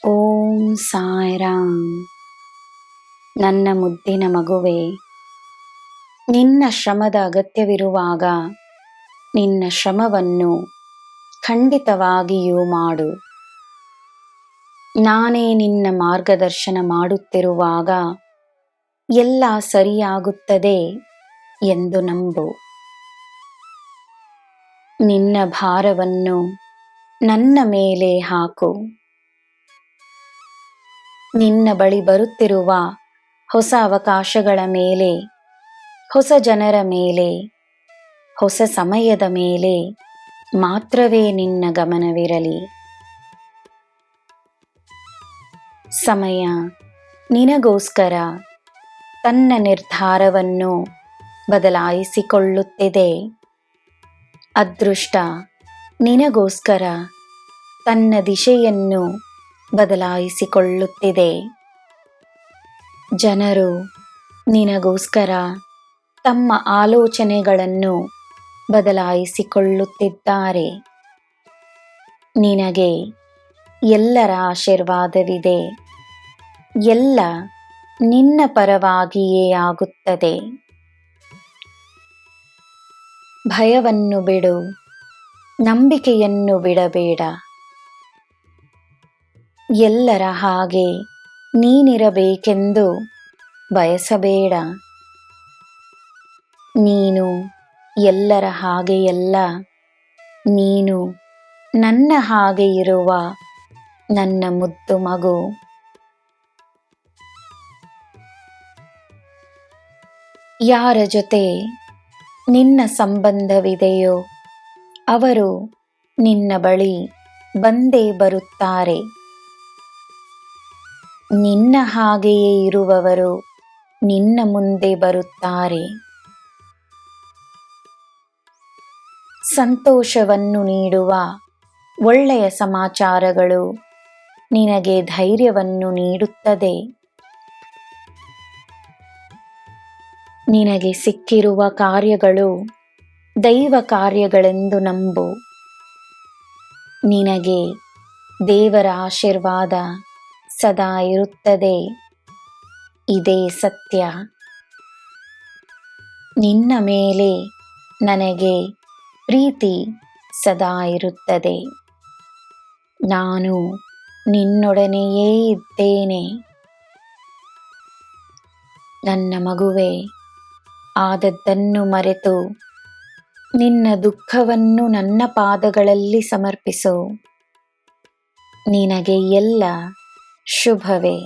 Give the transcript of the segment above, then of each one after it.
ಓಂ ಸಾಯಿರಾಮ್. ನನ್ನ ಮುದ್ದಿನ ಮಗುವೆ, ನಿನ್ನ ಶ್ರಮದ ಅಗತ್ಯವಿರುವಾಗ ನಿನ್ನ ಶ್ರಮವನ್ನು ಖಂಡಿತವಾಗಿಯೂ ಮಾಡು. ನಾನೇ ನಿನ್ನ ಮಾರ್ಗದರ್ಶನ ಮಾಡುತ್ತಿರುವಾಗ ಎಲ್ಲ ಸರಿಯಾಗುತ್ತದೆ ಎಂದು ನಂಬು. ನಿನ್ನ ಭಾರವನ್ನು ನನ್ನ ಮೇಲೆ ಹಾಕು. ನಿನ್ನ ಬಳಿ ಬರುತ್ತಿರುವ ಹೊಸ ಅವಕಾಶಗಳ ಮೇಲೆ, ಹೊಸ ಜನರ ಮೇಲೆ, ಹೊಸ ಸಮಯದ ಮೇಲೆ ಮಾತ್ರವೇ ನಿನ್ನ ಗಮನವಿರಲಿ. ಸಮಯ ನಿನಗೋಸ್ಕರ ತನ್ನ ನಿರ್ಧಾರವನ್ನು ಬದಲಾಯಿಸಿಕೊಳ್ಳುತ್ತಿದೆ. ಅದೃಷ್ಟ ನಿನಗೋಸ್ಕರ ತನ್ನ ದಿಶೆಯನ್ನು ಬದಲಾಯಿಸಿಕೊಳ್ಳುತ್ತಿದೆ. ಜನರು ನಿನಗೋಸ್ಕರ ತಮ್ಮ ಆಲೋಚನೆಗಳನ್ನು ಬದಲಾಯಿಸಿಕೊಳ್ಳುತ್ತಿದ್ದಾರೆ. ನಿನಗೆ ಎಲ್ಲರ ಆಶೀರ್ವಾದವಿದೆ. ಎಲ್ಲ ನಿನ್ನ ಪರವಾಗಿಯೇ ಆಗುತ್ತದೆ. ಭಯವನ್ನು ಬಿಡು, ನಂಬಿಕೆಯನ್ನು ಬಿಡಬೇಡ. ಎಲ್ಲರ ಹಾಗೆ ನೀನಿರಬೇಕೆಂದು ಬಯಸಬೇಡ. ನೀನು ಎಲ್ಲರ ಹಾಗೆಯಲ್ಲ. ನೀನು ನನ್ನ ಹಾಗೆ ಇರುವ ನನ್ನ ಮುದ್ದು ಮಗು. ಯಾರ ಜೊತೆ ನಿನ್ನ ಸಂಬಂಧವಿದೆಯೋ ಅವರು ನಿನ್ನ ಬಳಿ ಬಂದೇ ಬರುತ್ತಾರೆ. ನಿನ್ನ ಹಾಗೆಯೇ ಇರುವವರು ನಿನ್ನ ಮುಂದೆ ಬರುತ್ತಾರೆ. ಸಂತೋಷವನ್ನು ನೀಡುವ ಒಳ್ಳೆಯ ಸಮಾಚಾರಗಳು ನಿನಗೆ ಧೈರ್ಯವನ್ನು ನೀಡುತ್ತದೆ. ನಿನಗೆ ಸಿಕ್ಕಿರುವ ಕಾರ್ಯಗಳು ದೈವ ಕಾರ್ಯಗಳೆಂದು ನಂಬು. ನಿನಗೆ ದೇವರ ಆಶೀರ್ವಾದ ಸದಾ ಇರುತ್ತದೆ. ಇದೇ ಸತ್ಯ. ನಿನ್ನ ಮೇಲೆ ನನಗೆ ಪ್ರೀತಿ ಸದಾ ಇರುತ್ತದೆ. ನಾನು ನಿನ್ನೊಡನೆಯೇ ಇದ್ದೇನೆ. ನನ್ನ ಮಗುವೆ, ಆದದ್ದನ್ನು ಮರೆತು ನಿನ್ನ ದುಃಖವನ್ನು ನನ್ನ ಪಾದಗಳಲ್ಲಿ ಸಮರ್ಪಿಸು. ನಿನಗೆ ಎಲ್ಲ ಶುಭವೇ.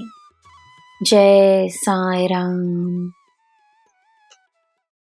ಜೈ ಸಾಯಿರಾಮ್.